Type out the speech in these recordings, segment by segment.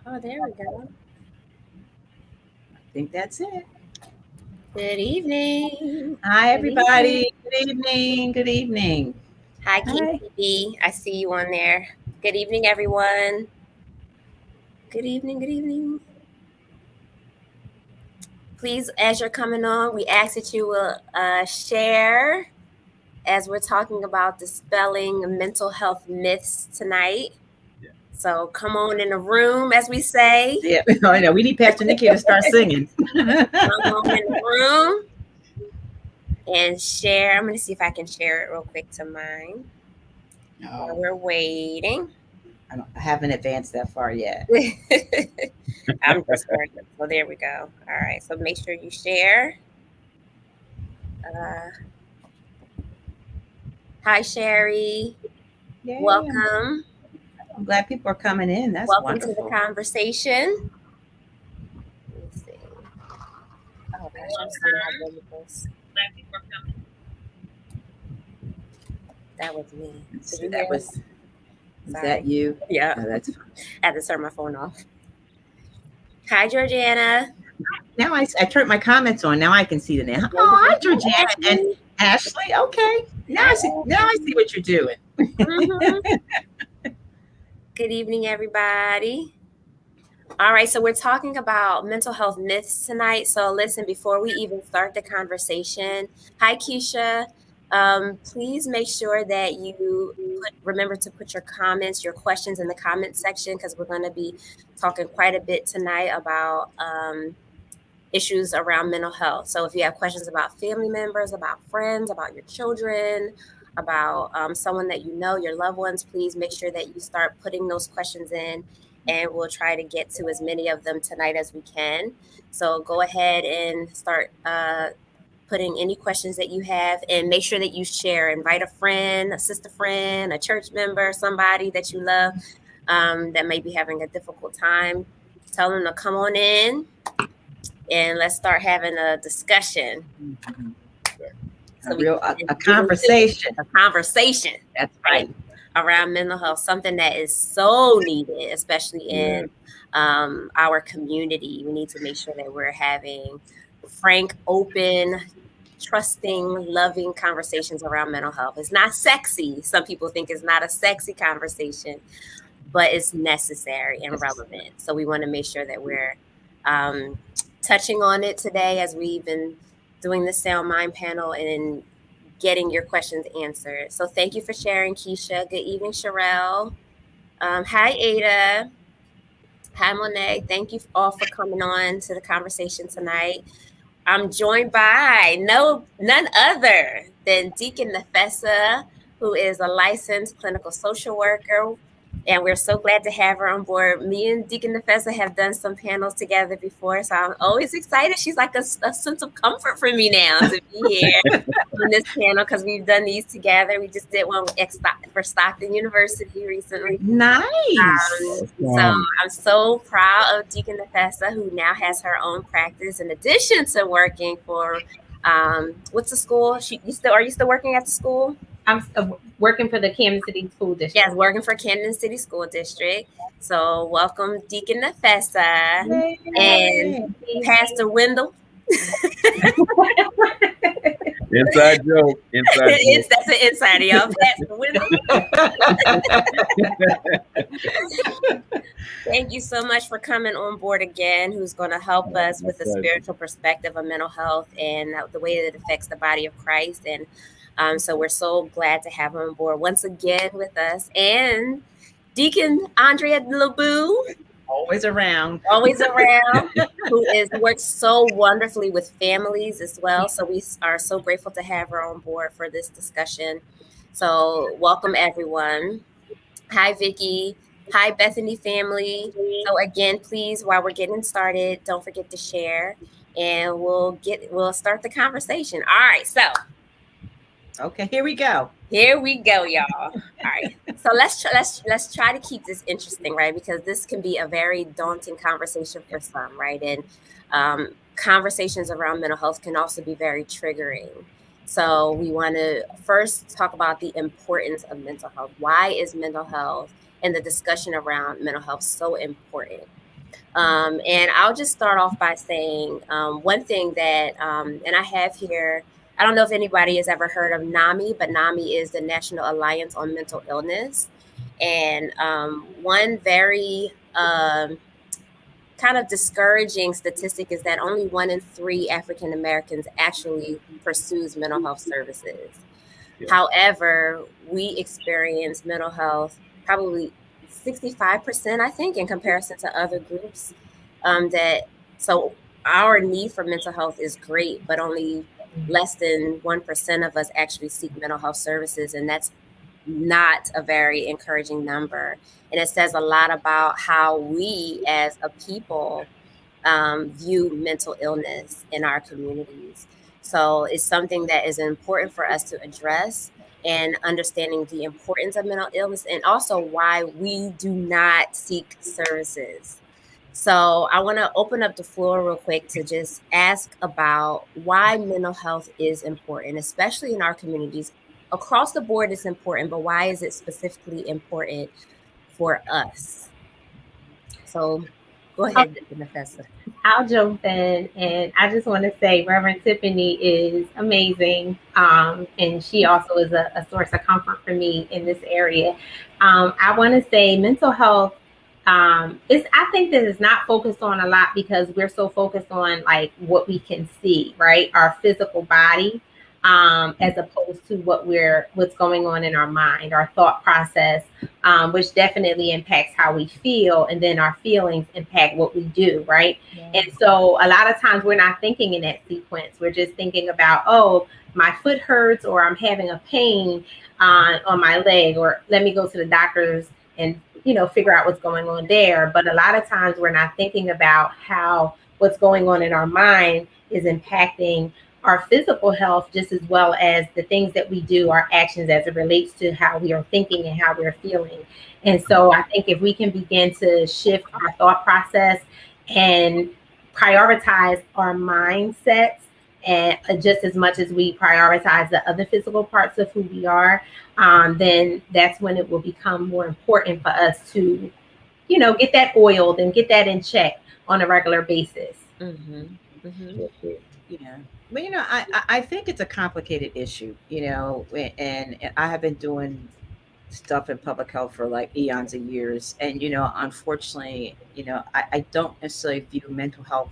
Oh, there we go. I think that's it. Good evening. Hi, Good evening. everybody. Good evening. Good evening. Hi, Hi. KCB. I see you on there. Good evening, everyone. Good evening. Good evening. Please, as you're coming on, we ask that you will share as we're talking about dispelling mental health myths tonight. So come on in the room, as we say. Yeah, I know. We need Pastor Nikki to start singing. Come on in the room and share. I'm going to see if I can share it real quick to mine while No, we're waiting. I haven't advanced that far yet. I'm just working. So there we go. All right. So make sure you share. Uh, hi, Sherry. Yay. Welcome. I'm glad people are coming in. That's Welcome to the wonderful. conversation. Let me see. Oh gosh, I'm so not good with this. That was me. Let's Did see, you hear that it? was, is Sorry. that you? Yeah. No, that's fine. I had to turn my phone off. Hi, Georgiana. Now I turned my comments on. Now I can see the name. Thank you Oh, for hi, Georgiana and Ashley. Ashley. Okay. Now Hi, I see. Now I see Ashley. what you're doing. Mhm. Good evening, everybody. All right, so we're talking about mental health myths tonight. So listen, before we even start the conversation, hi Keisha. Please make sure that you remember to put your comments, your questions in the comment section because we're going to be talking quite a bit tonight about issues around mental health. So if you have questions about family members, about friends, about your children, about someone that you know, your loved ones, please make sure that you start putting those questions in and we'll try to get to as many of them tonight as we can. So go ahead and start putting any questions that you have and make sure that you share. Invite a friend, a sister friend, a church member, somebody that you love that may be having a difficult time. Tell them to come on in and let's start having a discussion. So we can A get into it. conversation. A conversation, That's right, right. around mental health, something that is so needed, especially in our community. We need to make sure that we're having frank, open, trusting, loving conversations around mental health. It's not sexy. Some people think it's not a sexy conversation, but it's necessary and relevant. So we want to make sure that we're um, touching on it today as we've been doing the Sound Mind panel and getting your questions answered. So thank you for sharing, Keisha. Good evening, Sherelle. Hi, Ada. Hi, Monet. Thank you all for coming on to the conversation tonight. I'm joined by none other than Deacon Nefessa, who is a licensed clinical social worker. And we're so glad to have her on board. Me and Deacon Nefessa have done some panels together before, so I'm always excited. She's like a sense of comfort for me now to be here on this panel because we've done these together. We just did one for Stockton University recently. Nice. So I'm so proud of Deacon Nefessa, who now has her own practice in addition to working for what's the school? Are you still working at the school? I'm working for the Kansas City School District. Yes, working for Camden City School District. So welcome, Deacon Nefessa and Pastor Wendell. Inside joke. Inside joke. That's an insider, y'all. Pastor Wendell. Thank you so much for coming on board again, who's going to help us with the spiritual perspective of mental health and the way that it affects the body of Christ. And so we're so glad to have him on board once again with us. And Deacon Andrea LeBou. Always around. Who works so wonderfully with families as well. So we are so grateful to have her on board for this discussion. So welcome, everyone. Hi, Vicki. Hi, Bethany family. So again, please, while we're getting started, don't forget to share, and we'll start the conversation. All right, so. Okay, here we go. Here we go, y'all. All right. So let's try to keep this interesting, right? Because this can be a very daunting conversation for some, right? And conversations around mental health can also be very triggering. So we want to first talk about the importance of mental health. Why is mental health and the discussion around mental health so important? And I'll just start off by saying one thing that, and I have here, I don't know if anybody has ever heard of NAMI, but NAMI is the National Alliance on Mental Illness. And one very kind of discouraging statistic is that only 1 in 3 African Americans actually pursues mental health services. Yeah. However, we experience mental health probably 65%, I think, in comparison to other groups. So our need for mental health is great, but only less than 1% of us actually seek mental health services, and that's not a very encouraging number. And it says a lot about how we as a people view mental illness in our communities. So it's something that is important for us to address, and understanding the importance of mental illness and also why we do not seek services. So I want to open up the floor real quick to just ask about why mental health is important, especially in our communities. Across the board, it's important, but why is it specifically important for us? So go ahead, Professor. I'll jump in, and I just want to say Reverend Tiffany is amazing, and she also is a source of comfort for me in this area. I want to say mental health is, I think that it's not focused on a lot because we're so focused on like what we can see, right? Our physical body, as opposed to what's going on in our mind, our thought process, which definitely impacts how we feel, and then our feelings impact what we do, right? Yeah. And so a lot of times we're not thinking in that sequence. We're just thinking about, oh, my foot hurts, or I'm having a pain on my leg, or let me go to the doctor's and figure out what's going on there. But a lot of times we're not thinking about how what's going on in our mind is impacting our physical health just as well as the things that we do, our actions as it relates to how we are thinking and how we're feeling. And so I think if we can begin to shift our thought process and prioritize our mindsets, and just as much as we prioritize the other physical parts of who we are, then that's when it will become more important for us to, get that oiled and get that in check on a regular basis. Mm-hmm. Mm-hmm. Yeah. Well, I think it's a complicated issue, and I have been doing stuff in public health for like eons of years. And, unfortunately, I don't necessarily view mental health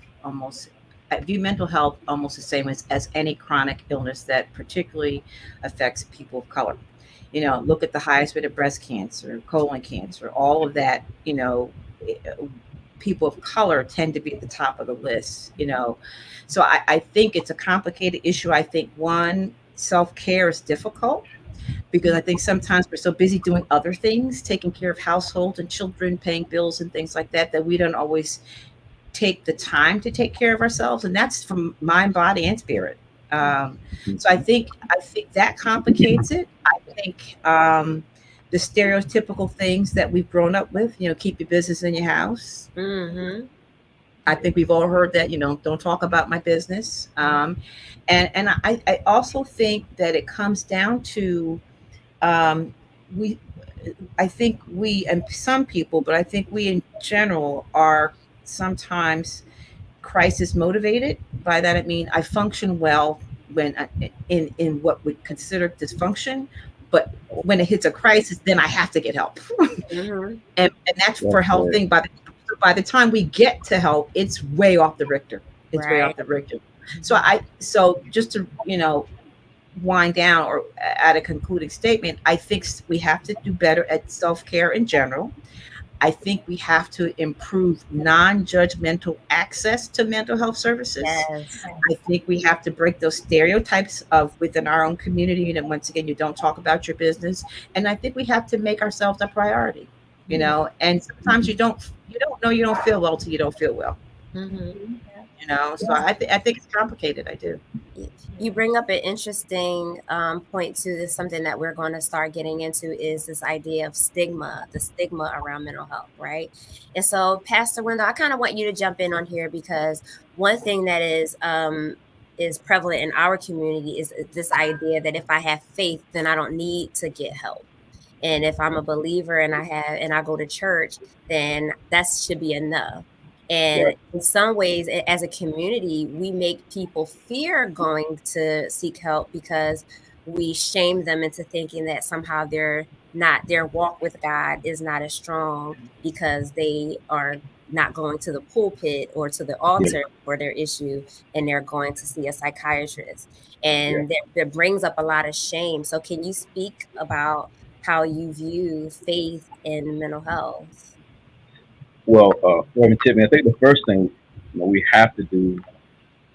I view mental health almost the same as any chronic illness that particularly affects people of color. Look at the highest rate of breast cancer, colon cancer, all of that, people of color tend to be at the top of the list, So I think it's a complicated issue. I think one, self-care is difficult because I think sometimes we're so busy doing other things, taking care of households and children, paying bills and things like that, that we don't always take the time to take care of ourselves. And that's from mind, body, and spirit. So I think that complicates it. I think the stereotypical things that we've grown up with, keep your business in your house. Mm-hmm. I think we've all heard that, don't talk about my business. And I also think that it comes down to I think we, and some people, but I think we in general are sometimes crisis motivated. By that I mean I function well when in what we consider dysfunction, but when it hits a crisis, then I have to get help. Mm-hmm. and that's for health thing. By the time we get to help, it's way off the Richter. It's way off the Richter. So just to wind down or add a concluding statement, I think we have to do better at self-care in general. I think we have to improve non-judgmental access to mental health services. Yes. I think we have to break those stereotypes of within our own community. And once again, you don't talk about your business. And I think we have to make ourselves a priority, and sometimes you don't know you don't feel well till you don't feel well. Mm-hmm. So I think it's complicated. I do. You bring up an interesting point to this. Something that we're going to start getting into is this idea of the stigma around mental health, right? And so, Pastor Wendell, I kind of want you to jump in on here because one thing that is prevalent in our community is this idea that if I have faith, then I don't need to get help. And if I'm a believer and I go to church, then that should be enough. And in some ways, as a community, we make people fear going to seek help because we shame them into thinking that somehow their walk with God is not as strong because they are not going to the pulpit or to the altar for their issue, and they're going to see a psychiatrist. And that brings up a lot of shame. So can you speak about how you view faith in mental health? Well, Tiffany, I think the first thing we have to do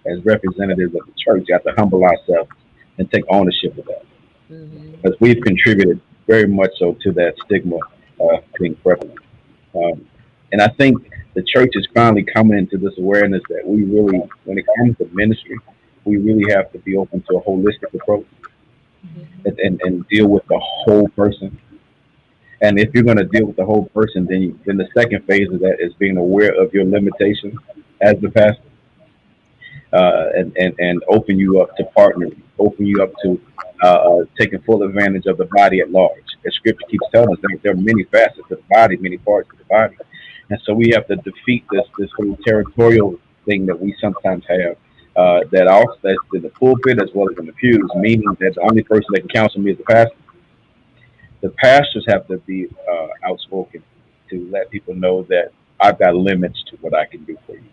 as representatives of the church, we have to humble ourselves and take ownership of that, because we've contributed very much so to that stigma being prevalent. And I think the church is finally coming into this awareness that we really, when it comes to ministry, we really have to be open to a holistic approach and deal with the whole person. And if you're going to deal with the whole person, then the second phase of that is being aware of your limitations as the pastor, and open you up to partnering, open you up to taking full advantage of the body at large. As Scripture keeps telling us, there are many facets of the body, many parts of the body, and so we have to defeat this whole territorial thing that we sometimes have. That's in the pulpit as well as in the pews, meaning that the only person that can counsel me is the pastor. The pastors have to be outspoken to let people know that I've got limits to what I can do for you.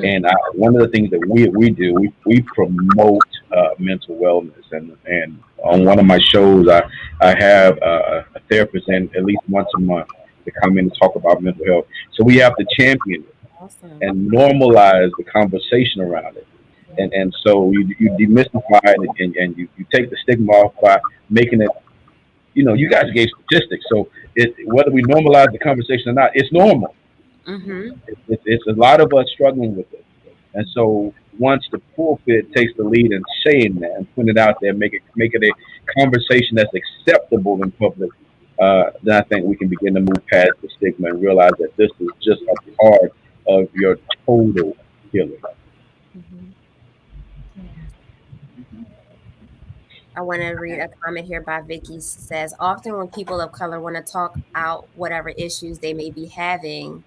And one of the things that we do, we promote mental wellness, and on one of my shows, I have a therapist in at least once a month to come in and talk about mental health. So we have to champion it and normalize the conversation around it. And so you demystify it, and you take the stigma off by making it, you guys gave statistics. So whether we normalize the conversation or not, it's normal. It's a lot of us struggling with it. And so once the pulpit takes the lead in saying that and putting it out there, make it a conversation that's acceptable in public, then I think we can begin to move past the stigma and realize that this is just a part of your total healing. I want to read a comment here by Vicky. Says, often when people of color want to talk out whatever issues they may be having,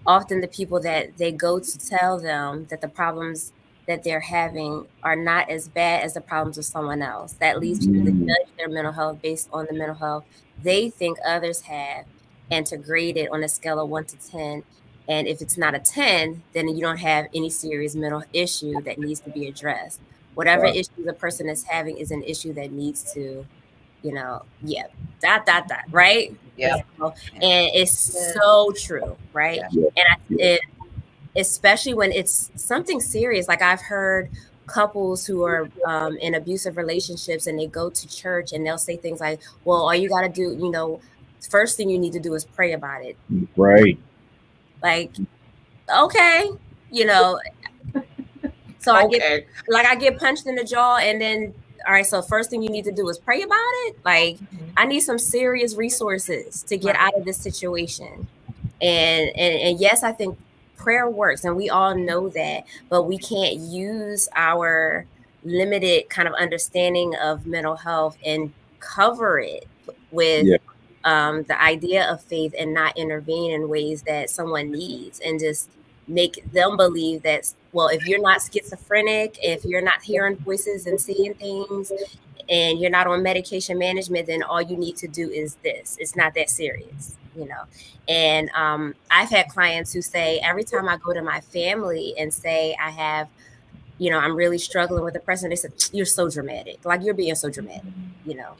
often the people that they go to tell them that the problems that they're having are not as bad as the problems of someone else. That leads people to judge their mental health based on the mental health they think others have, and to grade it on a scale of 1 to 10. And if it's not a 10, then you don't have any serious mental issue that needs to be addressed. Whatever issue the person is having is an issue that needs to, right? Yeah. And it's so true, right? And especially when it's something serious. Like I've heard couples who are in abusive relationships, and they go to church and they'll say things like, well, all you got to do, first thing you need to do is pray about it. Right. Like, okay, so I get punched in the jaw, and then, all right, so first thing you need to do is pray about it. Like, I need some serious resources to get out of this situation. And yes, I think prayer works, and we all know that, but we can't use our limited kind of understanding of mental health and cover it with the idea of faith, and not intervene in ways that someone needs, and just make them believe that, well, if you're not schizophrenic, if you're not hearing voices and seeing things, and you're not on medication management, then all you need to do is this. It's not that serious, And I've had clients who say, every time I go to my family and say I have, I'm really struggling with depression, they said, you're so dramatic. Like, you're being so dramatic,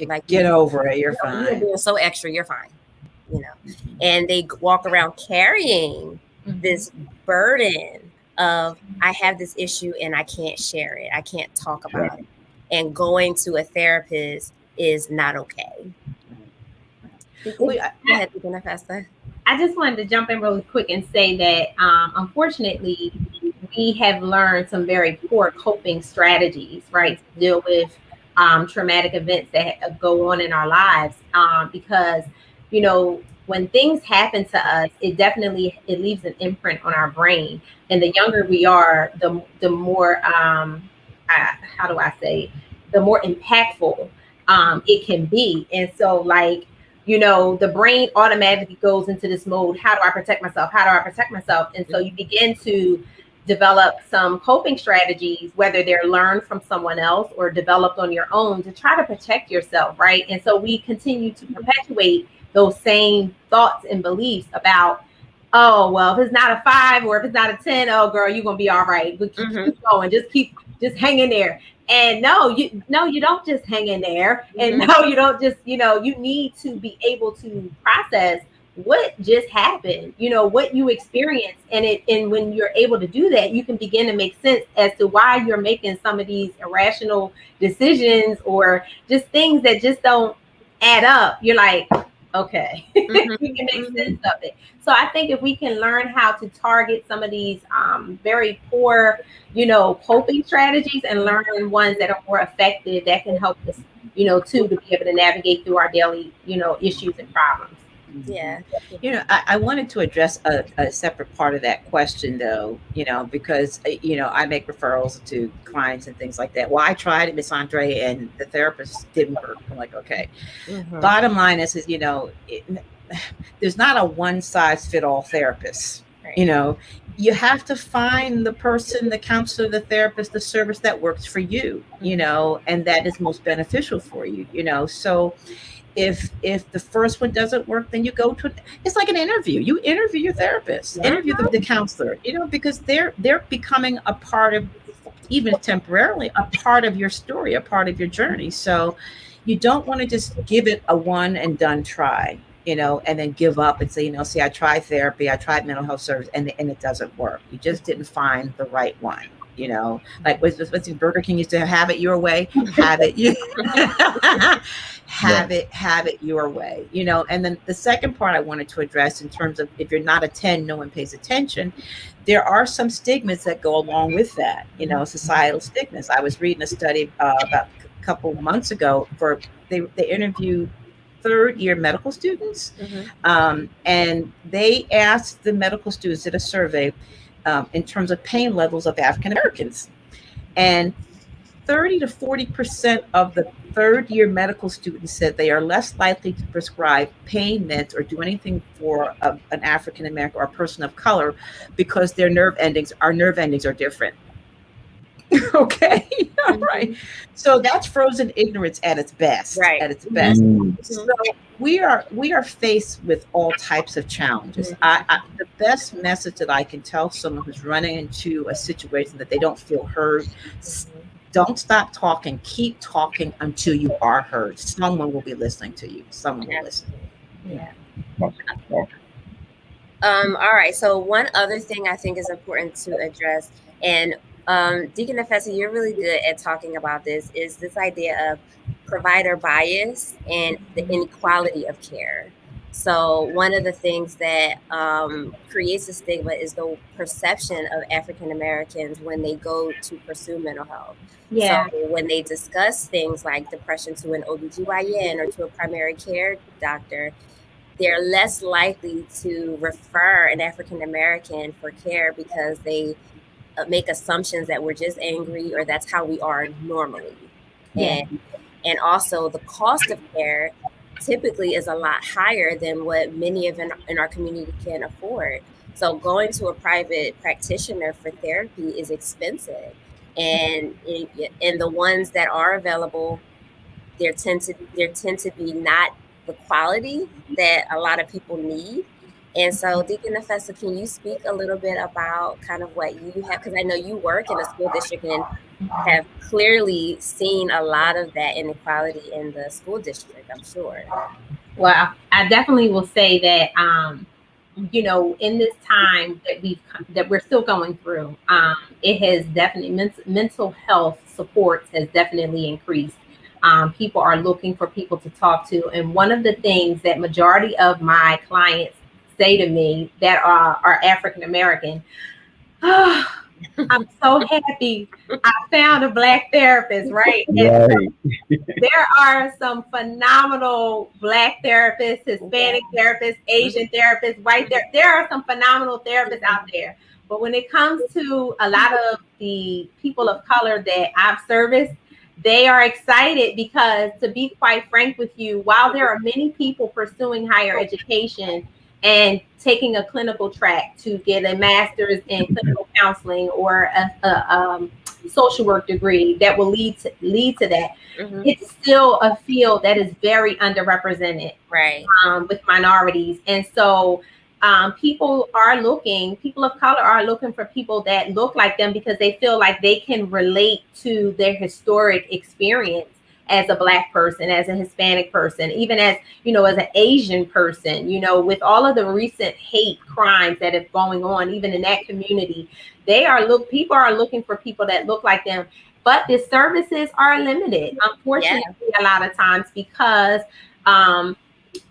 like, get over it. You're fine. You're being so extra. You're fine, and they walk around carrying this burden of, I have this issue and I can't share it. I can't talk about it. And going to a therapist is not okay. I just wanted to jump in really quick and say that, unfortunately, we have learned some very poor coping strategies, right, to deal with traumatic events that go on in our lives, because, when things happen to us, it leaves an imprint on our brain. And the younger we are, the more, how do I say, the more impactful it can be. And so, like, the brain automatically goes into this mode. How do I protect myself? How do I protect myself? And so you begin to develop some coping strategies, whether they're learned from someone else or developed on your own, to try to protect yourself, right? And so we continue to perpetuate those same thoughts and beliefs about, oh, well, if it's not a 5 or if it's not a 10, oh, girl, you're gonna be all right. But keep going, just hang in there. And no, you don't just hang in there. And no, you don't just, you need to be able to process what just happened, what you experienced. And when you're able to do that, you can begin to make sense as to why you're making some of these irrational decisions or just things that just don't add up. You're like, okay, you can make sense of it. So I think if we can learn how to target some of these very poor, coping strategies and learn ones that are more effective, that can help us, to be able to navigate through our daily, issues and problems. Yeah. I wanted to address a separate part of that question, though, because, I make referrals to clients and things like that. Well, I tried it, Miss Andre, and the therapist didn't work. I'm like, okay. Bottom line is there's not a one size fit all therapist. Right. You have to find the person, the counselor, the therapist, the service that works for you, and that is most beneficial for you, so if the first one doesn't work, then you go to, it's like an interview. You interview your therapist, interview the counselor, because they're becoming a part of, even temporarily, a part of your story, a part of your journey. So you don't want to just give it a one and done try, and then give up and say, see, I tried therapy, I tried mental health service, and it doesn't work. You just didn't find the right one. Like what's Burger King used to have it your way, have it have it your way, and then the second part I wanted to address, in terms of, if you're not a 10, no one pays attention. There are some stigmas that go along with that, societal stigmas. I was reading a study about a couple months ago, they interviewed third-year medical students, and they asked the medical students, did a survey in terms of pain levels of African Americans, and 30 to 40% of the third-year medical students said they are less likely to prescribe pain meds or do anything for an African American or a person of color because their nerve endings are different. Okay, right. So that's frozen ignorance at its best. Right. At its best. So we are faced with all types of challenges. The best message that I can tell someone who's running into a situation that they don't feel heard, don't stop talking. Keep talking until you are heard. Someone will be listening to you. Someone will listen. Yeah. All right. So one other thing I think is important to address, and Deacon Nefessa, you're really good at talking about this, is this idea of provider bias and the inequality of care. So one of the things that creates a stigma is the perception of African Americans when they go to pursue mental health. Yeah. So when they discuss things like depression to an OBGYN or to a primary care doctor, they're less likely to refer an African American for care because they make assumptions that we're just angry or that's how we are normally. Yeah. And also the cost of care typically is a lot higher than what many of in our community can afford. So going to a private practitioner for therapy is expensive. And the ones that are available, there tend to be not the quality that a lot of people need. And so, Deacon Nefessa, can you speak a little bit about kind of what you have? Because I know you work in a school district and have clearly seen a lot of that inequality in the school district, I'm sure. Well, I definitely will say that, in this time that we're still going through, it has definitely, mental health supports has definitely increased. People are looking for people to talk to. And one of the things that majority of my clients say to me that are African American, I'm so happy I found a Black therapist, right? Right. There are some phenomenal Black therapists, Hispanic therapists, Asian therapists, white therapists. There are some phenomenal therapists out there. But when it comes to a lot of the people of color that I've serviced, they are excited because, to be quite frank with you, while there are many people pursuing higher education and taking a clinical track to get a master's in clinical counseling or a social work degree that will lead to that, it's still a field that is very underrepresented, right, with minorities. And so people of color are looking for people that look like them because they feel like they can relate to their historic experience as a Black person, as a Hispanic person, even as, as an Asian person, with all of the recent hate crimes that are going on, even in that community, people are looking for people that look like them. But the services are limited, unfortunately, a lot of times, because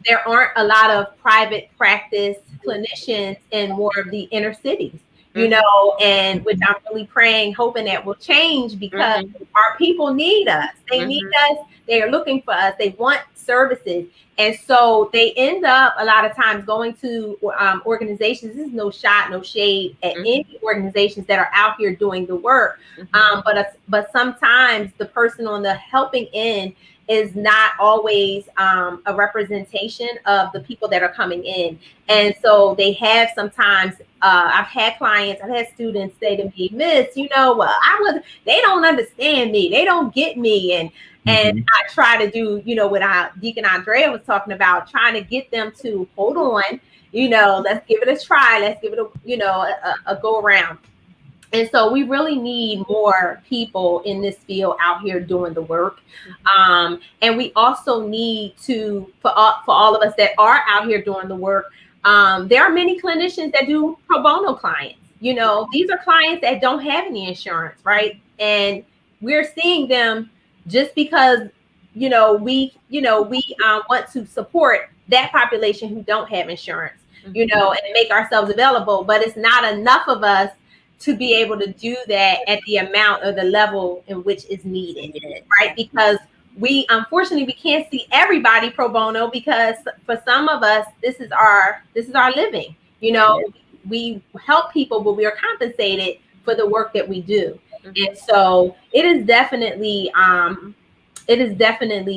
there aren't a lot of private practice clinicians in more of the inner cities, and which I'm really praying, hoping that will change, because our people need us. They need us. They are looking for us. They want services. And so they end up a lot of times going to organizations. This is no shot, no shade at any organizations that are out here doing the work. But sometimes the person on the helping end is not always a representation of the people that are coming in. And so they have sometimes, I've had students say to me, Miss, well, they don't understand me. They don't get me. And I try to do, what Deacon Andrea was talking about, trying to get them to hold on, let's give it a try. Let's give it a go around. And so we really need more people in this field out here doing the work. And we also need to, for all of us that are out here doing the work, there are many clinicians that do pro bono clients. These are clients that don't have any insurance, right? And we're seeing them just because, we want to support that population who don't have insurance, and make ourselves available. But it's not enough of us to be able to do that at the amount or the level in which is needed, right? Because unfortunately we can't see everybody pro bono, because for some of us, this is our living. We help people, but we are compensated for the work that we do. And so it is definitely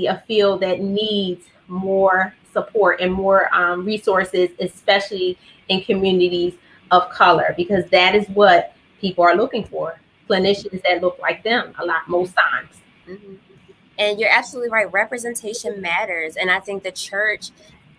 a field that needs more support and more resources, especially in communities of color, because that is what people are looking for, clinicians that look like them most times. And you're absolutely right. Representation matters. And I think the church,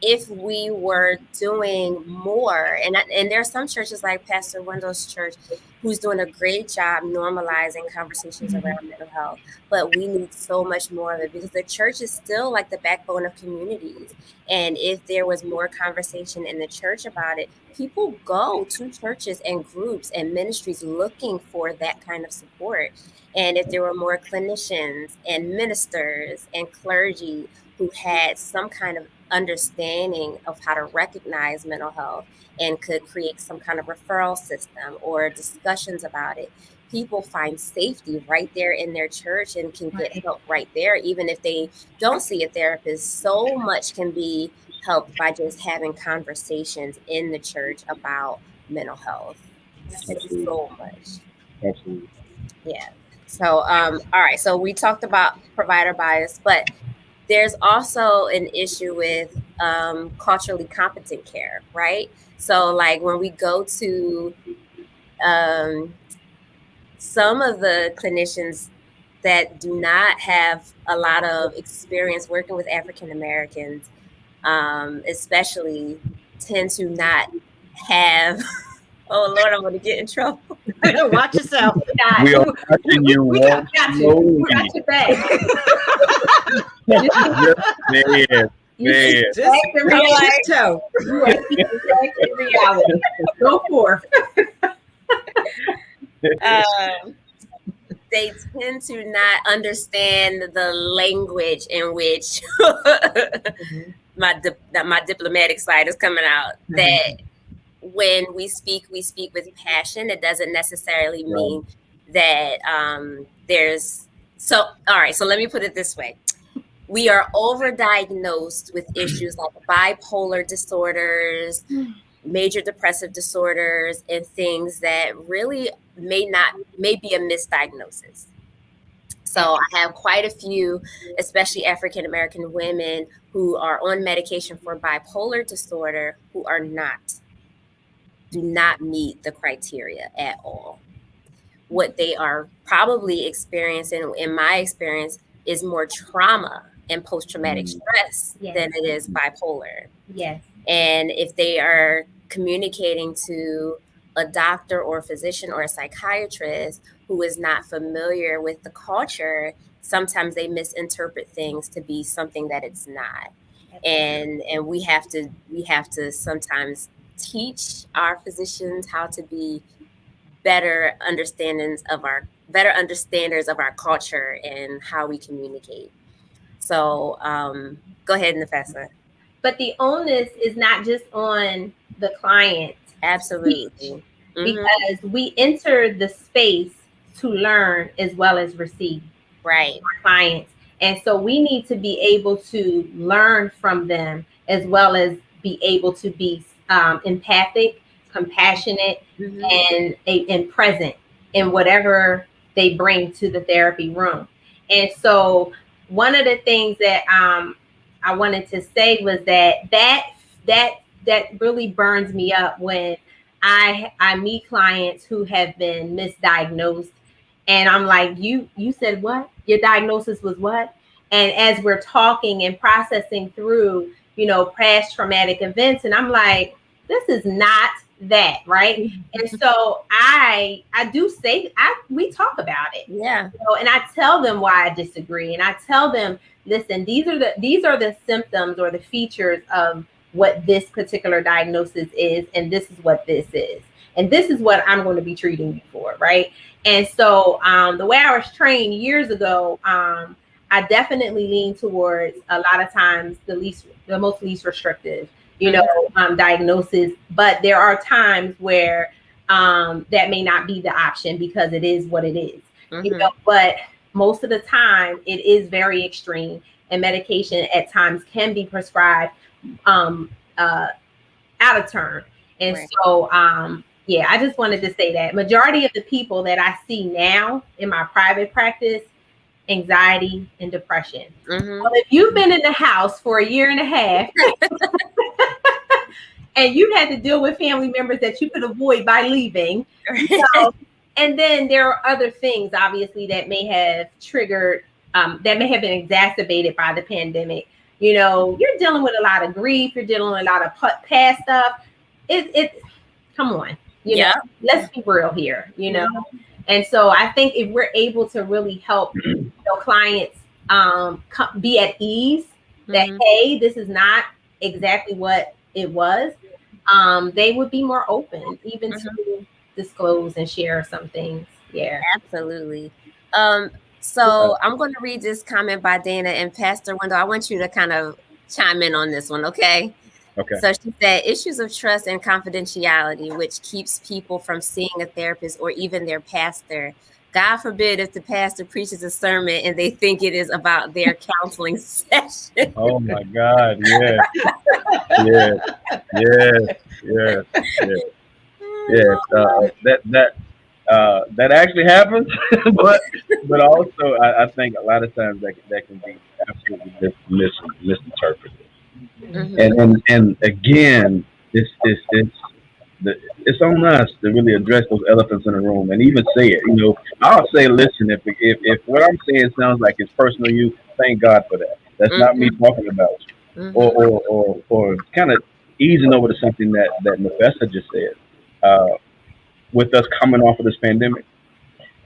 if we were doing more, and there are some churches like Pastor Wendell's church who's doing a great job normalizing conversations around mental health, but we need so much more of it, because the church is still like the backbone of communities. And if there was more conversation in the church about it, people go to churches and groups and ministries looking for that kind of support. And if there were more clinicians and ministers and clergy who had some kind of understanding of how to recognize mental health and could create some kind of referral system or discussions about it, people find safety right there in their church and can get help right there, even if they don't see a therapist. So much can be helped by just having conversations in the church about mental health. So much. Absolutely. Yeah. So, all right. So we talked about provider bias, but there's also an issue with culturally competent care, right? So like when we go to some of the clinicians that do not have a lot of experience working with African Americans, especially, tend to not have, oh Lord, I'm going to get in trouble. Watch yourself. We are watching you walk slowly. We got your back. Just reality. Go forth. They tend to not understand the language in which my diplomatic side is coming out. That when we speak with passion. It doesn't necessarily mean that there's so. All right, so let me put it this way. We are overdiagnosed with issues like bipolar disorders, major depressive disorders, and things that really may be a misdiagnosis. So I have quite a few, especially African American women who are on medication for bipolar disorder who are not, do not meet the criteria at all. What they are probably experiencing, in my experience, is more trauma and post traumatic stress Yes. than it is bipolar. Yes. And if they are communicating to a doctor or a physician or a psychiatrist who is not familiar with the culture, sometimes they misinterpret things to be something that it's not. And we have to sometimes teach our physicians how to be better understanders of our culture and how we communicate. So go ahead, Nafessa. But the onus is not just on the client to teach, Absolutely. Hmm. because we enter the space to learn as well as receive Right. our clients. And so we need to be able to learn from them as well as be able to be empathic, compassionate, Hmm. and present in whatever they bring to the therapy room. And so one of the things that I wanted to say was that really burns me up when I meet clients who have been misdiagnosed, and I'm like, you said what? Your diagnosis was what? And as we're talking and processing through, past traumatic events, and I'm like, this is not that, right? And so I do say we talk about it. Yeah. And I tell them why I disagree. And I tell them, listen, these are the symptoms or the features of what this particular diagnosis is, and this is what this is. And this is what I'm going to be treating you for, right? And so the way I was trained years ago, I definitely lean towards a lot of times the most least restrictive, diagnosis. But there are times where that may not be the option because it is what it is. But most of the time it is very extreme, and medication at times can be prescribed out of turn. And Right. so yeah, I just wanted to say that majority of the people that I see now in my private practice, anxiety and depression. Well, if you've been in the house for a year and a half and you've had to deal with family members that you could avoid by leaving, and then there are other things, obviously, that may have triggered, that may have been exacerbated by the pandemic. You're dealing with a lot of grief. You're dealing with a lot of past stuff. Come on, let's be real here, And so I think if we're able to really help clients be at ease that, hey, this is not exactly what it was, they would be more open even to disclose and share some things. Yeah, Absolutely. So I'm going to read this comment by Dana, and Pastor Wendell, I want you to kind of chime in on this one, okay? Okay. So she said, issues of trust and confidentiality, which keeps people from seeing a therapist or even their pastor. God forbid if the pastor preaches a sermon and they think it is about their counseling session. Oh my God! Yes, yes, yes, yes, yes, yes. That actually happens, but also I think a lot of times that can be absolutely misinterpreted. And again, it's on us to really address those elephants in the room and even say it. I'll say, listen, if what I'm saying sounds like it's personal to you, thank God for that. That's not me talking about you, or kind of easing over to something that Nafessa just said. With us coming off of this pandemic,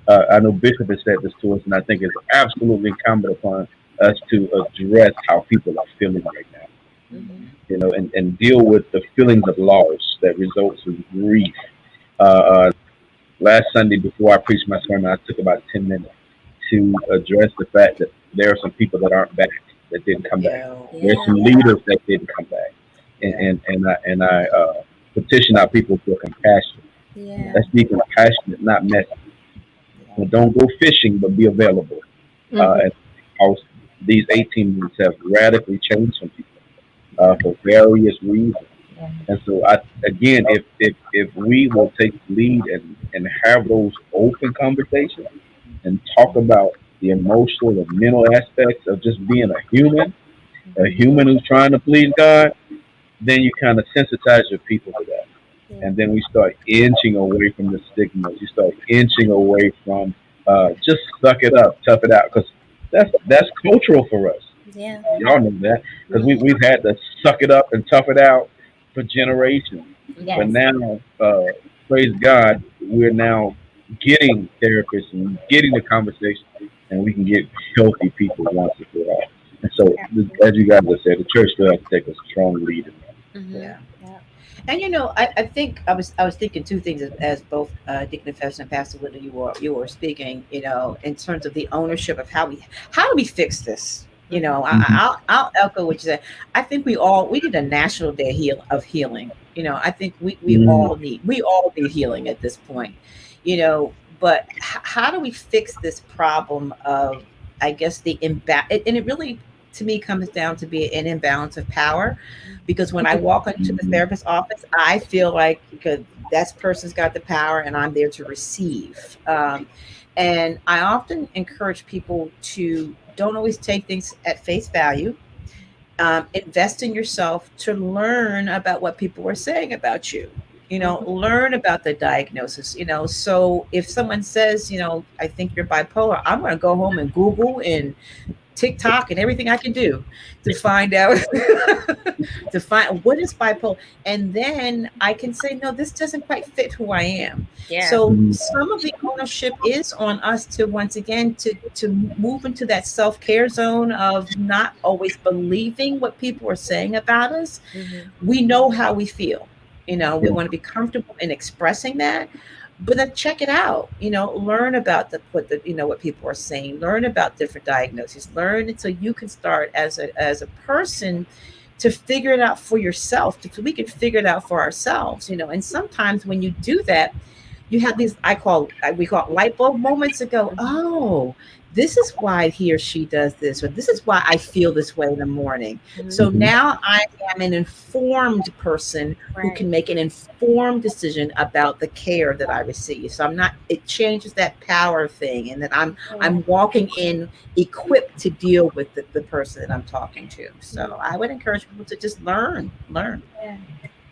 I know Bishop has said this to us, and I think it's absolutely incumbent upon us to address how people are feeling right now. And deal with the feelings of loss that results in grief. Last Sunday, before I preached my sermon, I took about 10 minutes to address the fact that there are some people that aren't back, that didn't come back. There's some leaders that didn't come back, and I petition our people for compassion. Let's be compassionate, not messy. And don't go fishing, but be available. And how these 18 months have radically changed some people. For various reasons. And so again, if we will take the lead and have those open conversations and talk about the emotional, the mental aspects of just being a human who's trying to please God, then you kind of sensitize your people to that. Yeah. And then we start inching away from the stigmas. You start inching away from just suck it up, tough it out, because that's cultural for us. Yeah. Y'all know that because Mhm. we've had to suck it up and tough it out for generations. But Yes. now, praise God, we're now getting therapists and getting the conversation, and we can get healthy people once and for all. And so, as you guys have said, the church still has to take a strong lead in that. Mhm. Yeah. Yeah. And I think I was thinking two things as both Deacon Fest and Pastor Whitley you were speaking. In terms of the ownership of how do we fix this. Mhm. Mhm. I'll echo what you said. I think we need a national day of healing. I think we Mm, all need healing at this point. But how do we fix this problem of, I guess, the imbalance? And it really, to me, comes down to be an imbalance of power, because when I walk into the mhm. therapist's office, I feel like, because that person's got the power and I'm there to receive. And I often encourage people to don't always take things at face value. Invest in yourself to learn about what people are saying about you. Mhm. Learn about the diagnosis. So if someone says, I think you're bipolar, I'm going to go home and Google and TikTok and everything I can do to find out to find what is bipolar. And then I can say, no, this doesn't quite fit who I am. Yeah. So Mhm. some of the ownership is on us to, once again, to move into that self-care zone of not always believing what people are saying about us. Mhm. We know how we feel. We Yeah. want to be comfortable in expressing that, but then check it out. Learn about what people are saying. Learn about different diagnoses. Learn it so you can start as a person to figure it out for yourself. So we can figure it out for ourselves. And sometimes when you do that, you have these, we call it light bulb moments that go, Mhm. oh, this is why he or she does this, or this is why I feel this way in the morning. Mhm. So Mhm. now I am an informed person who Right. can make an informed decision about the care that I receive. So I'm not, it changes that power thing, and that I'm walking in equipped to deal with the person that I'm talking to. So Mhm. I would encourage people to just learn. Yeah.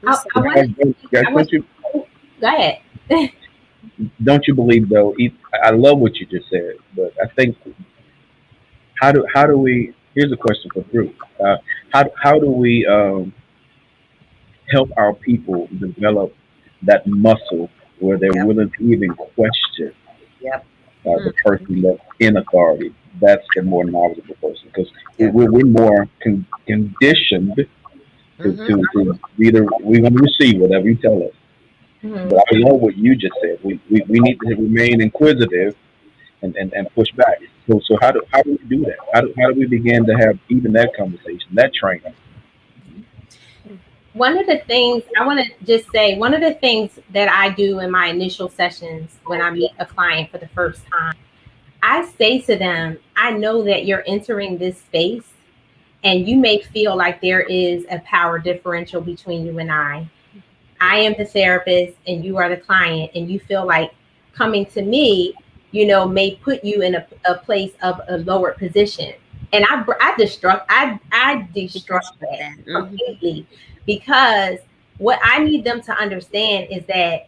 You said I want Guys, I want go ahead. don't you believe though? I love what you just said, but I think how do we? Here's a question for Drew. How do we help our people develop that muscle where they're Yep. willing to even question Yep. Mhm. the person that's in authority? That's the more knowledgeable person, because Yep. we're more conditioned Mhm. to either we're going to receive whatever you tell us. But Mhm. I love what you just said. We need to remain inquisitive and push back. So how do we do that? How do we begin to have even that conversation, that training? One of the things I want to just say, one of the things that I do in my initial sessions when I meet a client for the first time, I say to them, I know that you're entering this space and you may feel like there is a power differential between you and I. I am the therapist and you are the client, and you feel like coming to me, may put you in a place of a lower position. And I destruct Deconstruct that that. Mhm. completely, because what I need them to understand is that,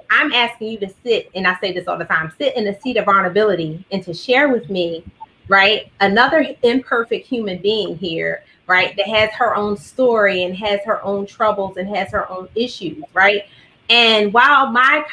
I'm asking you to sit, and I say this all the time, sit in a seat of vulnerability and to share with me, right? Another imperfect human being here, right? That has her own story and has her own troubles and has her own issues, right? And while my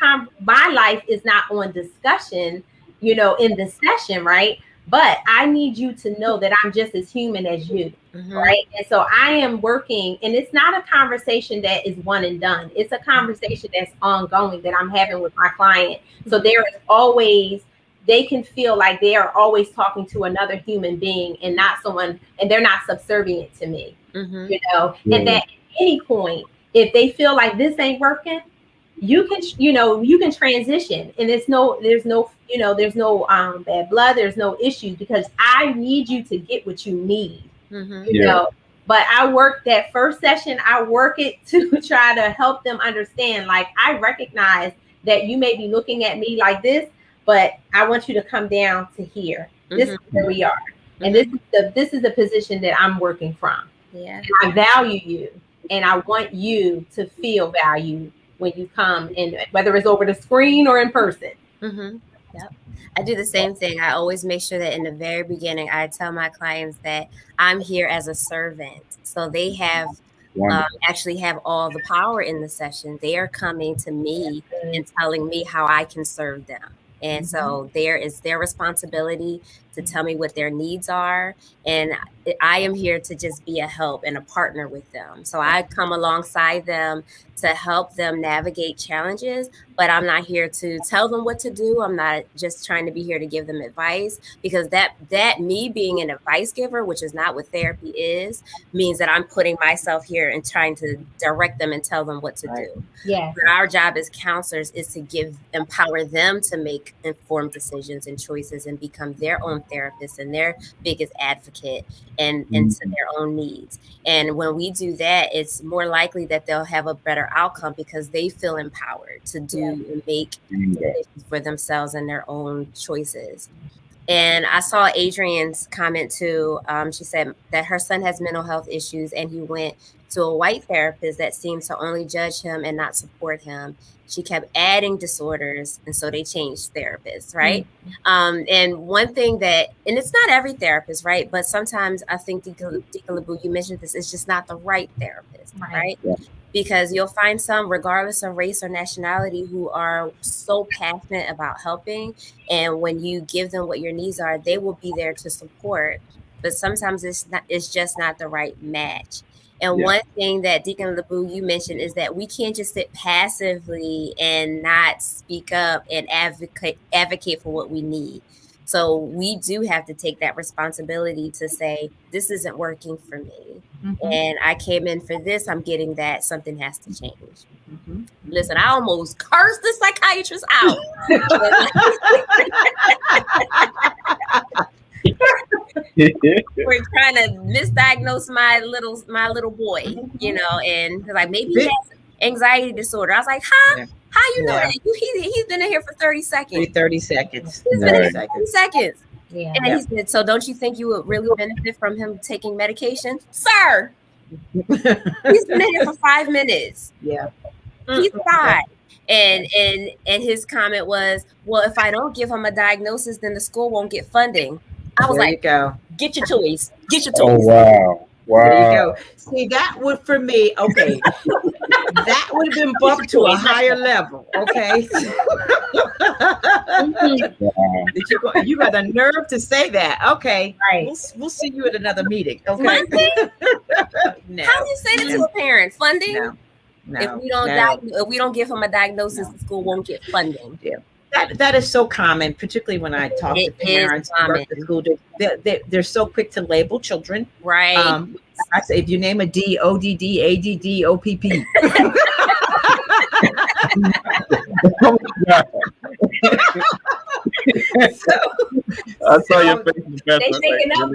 life is not on discussion, in the session, right? But I need you to know that I'm just as human as you, Mhm. right? And so I am working, and it's not a conversation that is one and done. It's a conversation that's ongoing that I'm having with my client. So Mhm. there is always, they can feel like they are always talking to another human being and not someone, and they're not subservient to me, Mhm. and that Yeah. at any point, if they feel like this ain't working, you can transition, and there's no bad blood, there's no issues, because I need you to get what you need, Mhm. you Yeah. know. But I work that first session, I work it to try to help them understand, like, I recognize that you may be looking at me like this, but I want you to come down to here. This is where we are. And this is the position that I'm working from. Yeah. And I value you, and I want you to feel valued when you come in, whether it's over the screen or in person. Yep. I do the same thing. I always make sure that in the very beginning, I tell my clients that I'm here as a servant. So they have actually have all the power in the session. They are coming to me and telling me how I can serve them. And so there is their responsibility to tell me what their needs are. And I am here to just be a help and a partner with them. So I come alongside them to help them navigate challenges, but I'm not here to tell them what to do. I'm not just trying to be here to give them advice, because that me being an advice giver, which is not what therapy is, means that I'm putting myself here and trying to direct them and tell them what to do. Yeah. But our job as counselors is to empower them to make informed decisions and choices and become their own therapist and their biggest advocate and to their own needs. And when we do that, it's more likely that they'll have a better outcome because they feel empowered to do and make decisions for themselves and their own choices. And I saw Adrian's comment too. She said that her son has mental health issues and he went to a white therapist that seemed to only judge him and not support him. She kept adding disorders, and so they changed therapists, right? And one thing that, and it's not every therapist, right? But sometimes I think, Dika Labu, you mentioned this, it's just not the right therapist, right? Yeah. Because you'll find some, regardless of race or nationality, who are so passionate about helping. And when you give them what your needs are, they will be there to support. But sometimes it's just not the right match. And one thing that Deacon Labu, you mentioned, is that we can't just sit passively and not speak up and advocate for what we need. So we do have to take that responsibility to say, this isn't working for me. And I came in for this, I'm getting that, something has to change. Listen, I almost cursed the psychiatrist out. We're trying to misdiagnose my little boy, you know, and like, maybe he has anxiety disorder. I was like, huh? How you know that? He's been in here for 30 seconds. 30 seconds. He's been in here for 30 seconds. Yeah. And he said, so don't you think you would really benefit from him taking medication? Sir, he's been in here for 5 minutes. Yeah. He's died. And his comment was, well, if I don't give him a diagnosis, then the school won't get funding. I was like, get your choice. Get your choice. Oh, wow. There you go. See, that would, for me, okay, that would have been bumped to a higher level, okay? You got the nerve to say that. Okay, right. We'll see you at another meeting, okay? No. How do you say that to a parent? Funding? No. If we don't give him a diagnosis, the school won't get funding. Yeah. That is so common, particularly when I talk to parents at school. They're so quick to label children. Right. I say, if you name a D, ODD, ADD, OPP. I saw your face. They taking up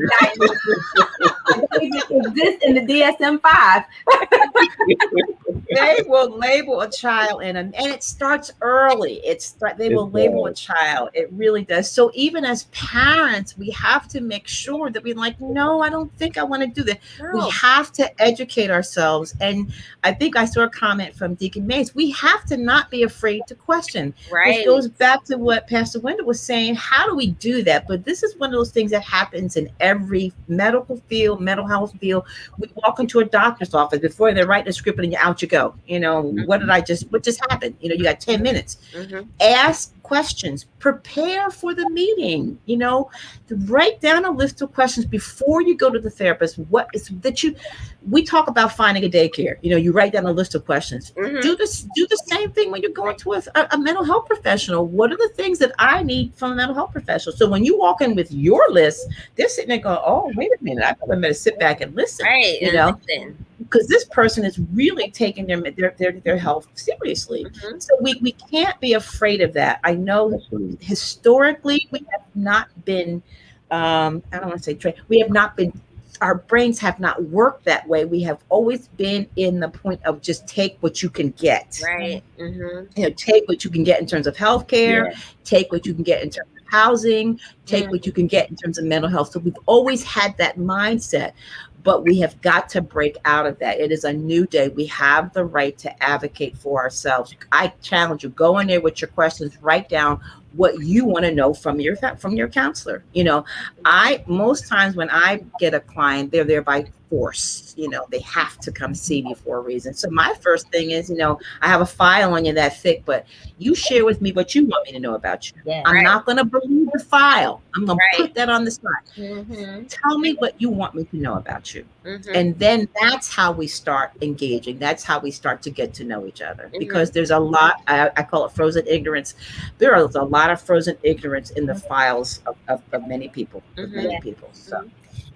exist in the DSM-5. They will label a child and it starts early. They will label a child. It really does. So even as parents, we have to make sure that we're like, no, I don't think I want to do that. No. We have to educate ourselves. And I think I saw a comment from Deacon Mays. We have to not be afraid to question. Right. Which goes back to what Pastor Wendell was saying. How do we do that? But this is one of those things that happens in every medical field, mental health field. We walk into a doctor's office before they're writing a script and out you go. You know, what just happened? You know, you got 10 minutes. Ask questions, prepare for the meeting, you know, write down a list of questions before you go to the therapist. What is that we talk about finding a daycare, you know, you write down a list of questions. Do the same thing when you're going to a mental health professional. What are the things that I need from a mental health professional? So when you walk in with your list, they're sitting there going, oh, wait a minute, I better sit back and listen, right, you know, because this person is really taking their health seriously. So we can't be afraid of that. I know historically we have not been, I don't want to say trained. We have not been our brains have not worked that way. We have always been in the point of just take what you can get. Right. Take what you can get in terms of healthcare, Yeah. take what you can get in terms of housing, take what you can get in terms of mental health. So we've always had that mindset, but we have got to break out of that. It is a new day. We have the right to advocate for ourselves. I challenge you, go in there with your questions, write down what you want to know from your counselor. I most times when I get a client, they're there by force. They have to come see me for a reason. So my first thing is, I have a file on you that thick, but you share with me what you want me to know about you. Yeah. I'm Right. not going to believe the file. I'm going to Right. put that on the side. Mm-hmm. Tell me what you want me to know about you. Mm-hmm. And then that's how we start engaging. That's how we start to get to know each other. Because there's a lot, I call it frozen ignorance. There is a lot of frozen ignorance in the files of many people. Of many people. So.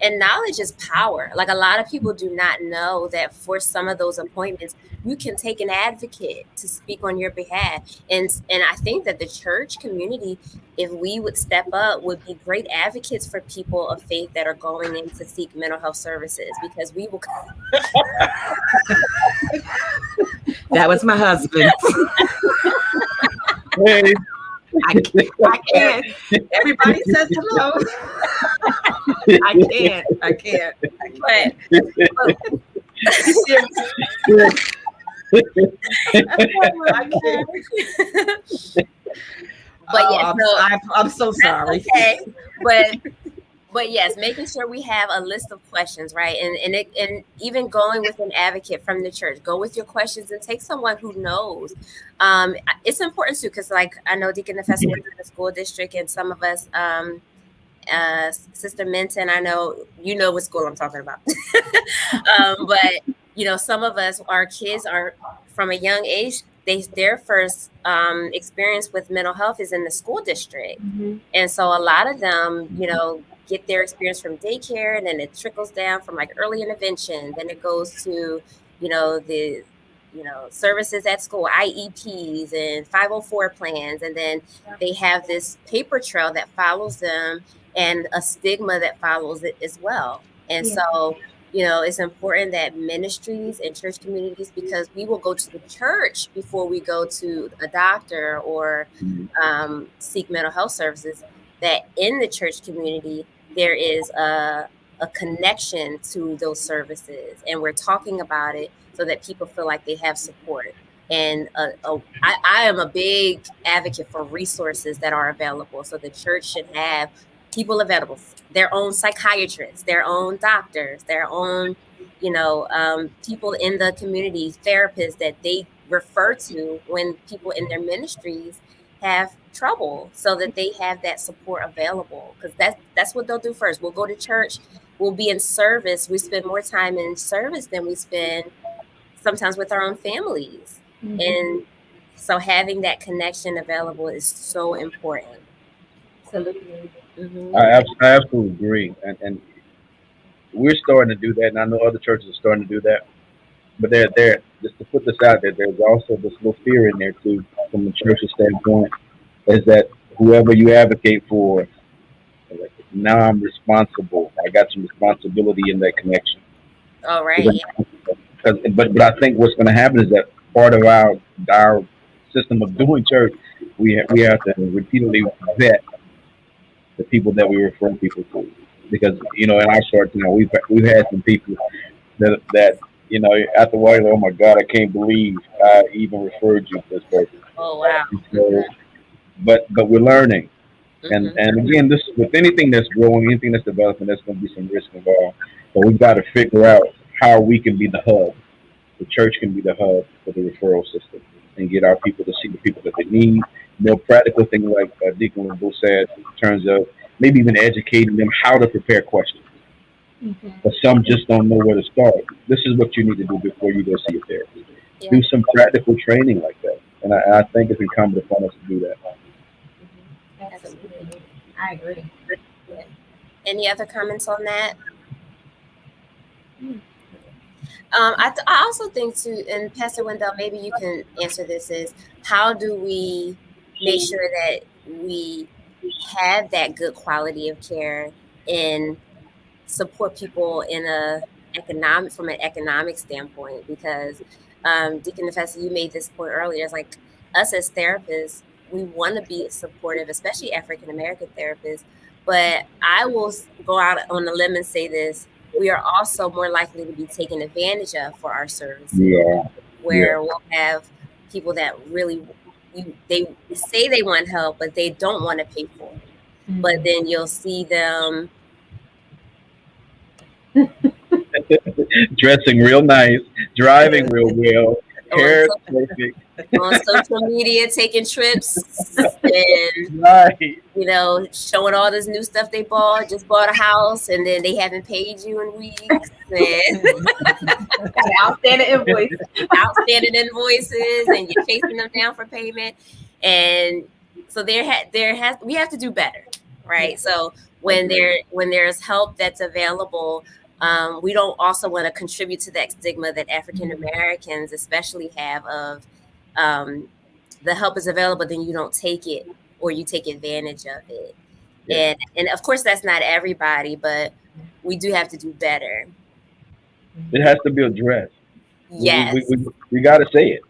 And knowledge is power. Like, a lot of people do not know that for some of those appointments, you can take an advocate to speak on your behalf. And I think that the church community, if we would step up, would be great advocates for people of faith that are going in to seek mental health services, because we will. That was my husband. Hey, I can't. Everybody says hello. I can't. But I can't. But Oh, yeah, I'm so sorry. okay. But yes, making sure we have a list of questions, right? And even going with an advocate from the church, go with your questions and take someone who knows. It's important too, because like I know Deacon Nefessa works in the school district, and some of us, Sister Minton, I know you know what school I'm talking about. But some of us, our kids are from a young age. Their first experience with mental health is in the school district, and so a lot of them, get their experience from daycare, and then it trickles down from like early intervention. Then it goes to, the services at school, IEPs and 504 plans, and then they have this paper trail that follows them and a stigma that follows it as well. And so, it's important that ministries and church communities, because we will go to the church before we go to a doctor or seek mental health services, that in the church community, there is a connection to those services. And we're talking about it so that people feel like they have support. And I am a big advocate for resources that are available. So the church should have people available, their own psychiatrists, their own doctors, their own, people in the community, therapists that they refer to when people in their ministries have trouble, so that they have that support available. Because that's what they'll do first. We'll go to church, we'll be in service. We spend more time in service than we spend sometimes with our own families. And so having that connection available is so important. Absolutely. I absolutely agree, and we're starting to do that, and I know other churches are starting to do that. But there, just to put this out there, there's also this little fear in there too, from the church's standpoint, is that whoever you advocate for, like, now I'm responsible. I got some responsibility in that connection. All right. But I think what's going to happen is that part of our system of doing church, we have to repeatedly vet the people that we refer people to, because in our short time we've had some people that after a while, oh my God, I can't believe I even referred you to this person. Oh wow. So, but we're learning. And again, this with anything that's growing, anything that's developing, there's going to be some risk involved. So we've got to figure out how we can be the hub. The church can be the hub for the referral system and get our people to see the people that they need. More practical things like Deacon LeBeau said, in terms of maybe even educating them how to prepare questions. But some just don't know where to start. This is what you need to do before you go see a therapist. Yeah. Do some practical training like that. And I think it's incumbent upon us to do that. Absolutely. I agree. Any other comments on that? I also think too, and Pastor Wendell, maybe you can answer this, is how do we make sure that we have that good quality of care in support people in from an economic standpoint, because Deacon Nefessa, you made this point earlier. It's like us as therapists, we want to be supportive, especially African American therapists. But I will go out on a limb and say this: we are also more likely to be taken advantage of for our services. Yeah. Where we'll have people that really they say they want help, but they don't want to pay for it. But then you'll see them dressing real nice, driving real well, hair perfect, on social media, taking trips, and right. showing all this new stuff they just bought a house, and then they haven't paid you in weeks, and outstanding invoices, and you're chasing them down for payment, and so we have to do better, right? Yeah. So when there's help that's available, we don't also want to contribute to that stigma that African Americans especially have of the help is available, then you don't take it, or you take advantage of it. Yeah. And of course that's not everybody, but we do have to do better. It has to be addressed. Yes. We got to say it.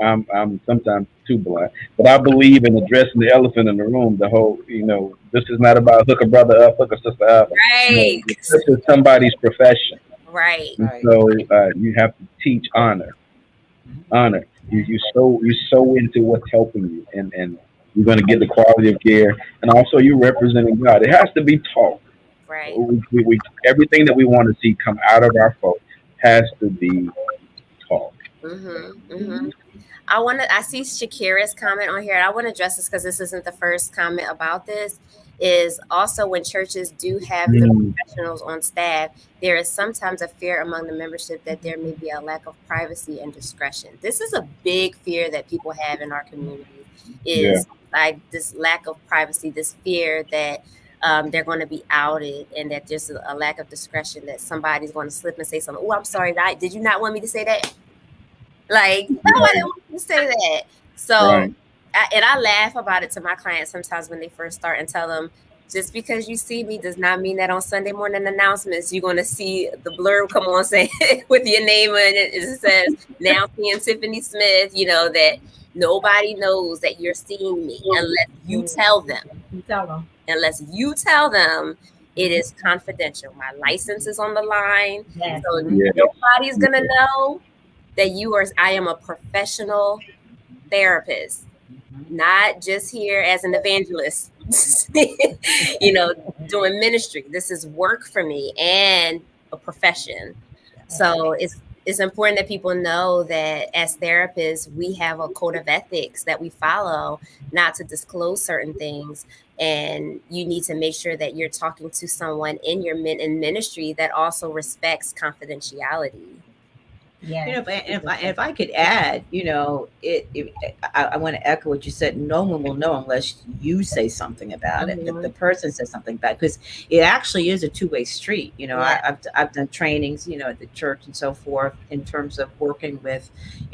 I'm sometimes too blind, but I believe in addressing the elephant in the room. The whole, this is not about hook a brother up, hook a sister up. Right. This is somebody's profession. Right. And so you have to teach honor. Honor. You so into what's helping you, and you're going to get the quality of care, and also you're representing God. It has to be taught. Right. Everything that we want to see come out of our folk has to be taught. I see Shakira's comment on here, and I want to address this because this isn't the first comment about this. Is also when churches do have the professionals on staff, there is sometimes a fear among the membership that there may be a lack of privacy and discretion. This is a big fear that people have in our community, is like this lack of privacy, this fear that they're going to be outed, and that there's a lack of discretion, that somebody's going to slip and say something. Oh, I'm sorry, did you not want me to say that? Like, no, I didn't want you to say that. So, I laugh about it to my clients sometimes when they first start, and tell them, just because you see me does not mean that on Sunday morning announcements you're going to see the blurb come on saying with your name in it. It says, now seeing Tiffany Smith, that nobody knows that you're seeing me unless you tell them. Unless you tell them, it is confidential. My license is on the line. Yes. So nobody's going to know that I am a professional therapist, not just here as an evangelist, doing ministry. This is work for me and a profession. So it's important that people know that as therapists, we have a code of ethics that we follow, not to disclose certain things. And you need to make sure that you're talking to someone in ministry that also respects confidentiality. Yeah. If I could add, I want to echo what you said. No one will know unless you say something about it. That the person says something about it, because it actually is a two-way street. I've done trainings, at the church and so forth, in terms of working with,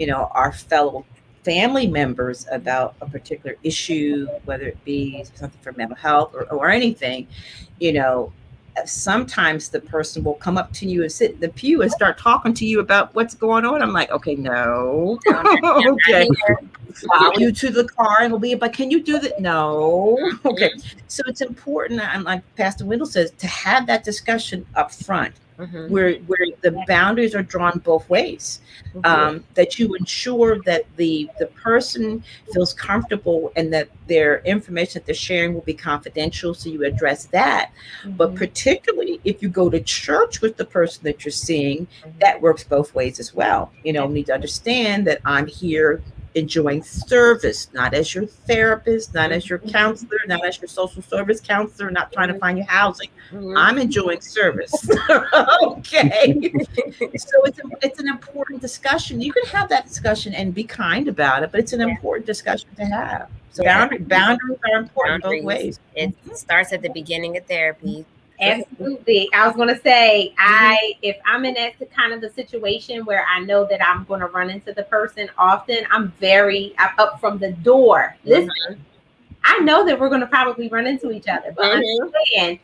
our fellow family members about a particular issue, whether it be something for mental health or anything, sometimes the person will come up to you and sit in the pew and start talking to you about what's going on. I'm like, okay, no. Okay. Follow you to the car and we'll be, but can you do that? No. Okay. So it's important, and like Pastor Wendell says, to have that discussion up front. Where the boundaries are drawn both ways, that you ensure that the person feels comfortable and that their information that they're sharing will be confidential. So you address that. But particularly if you go to church with the person that you're seeing, that works both ways as well. Need to understand that I'm here enjoying service, not as your therapist, not as your counselor, not as your social service counselor, not trying to find you housing. I'm enjoying service. Okay. So it's an important discussion. You can have that discussion and be kind about it, but it's an important discussion to have. So boundaries are important both ways. It starts at the beginning of therapy. Absolutely. I was going to say, if I'm in that kind of a situation where I know that I'm going to run into the person often, I'm up from the door. Listen, I know that we're going to probably run into each other, but understand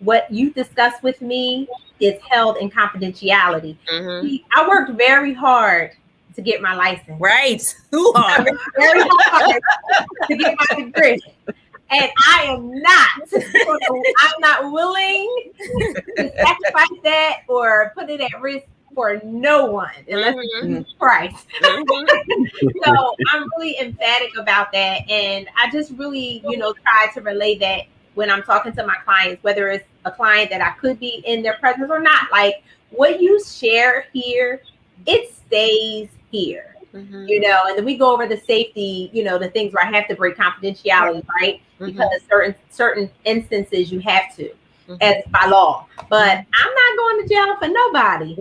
what you discuss with me is held in confidentiality. Mm-hmm. I worked very hard to get my license. Right. Too hard. Very hard to get my degree. And I am I'm not willing to sacrifice that or put it at risk for no one unless it's Christ. So I'm really emphatic about that. And I just really, try to relay that when I'm talking to my clients, whether it's a client that I could be in their presence or not. Like, what you share here, it stays here. And then we go over the safety, the things where I have to break confidentiality, right? Because certain instances you have to, as by law. But I'm not going to jail for nobody.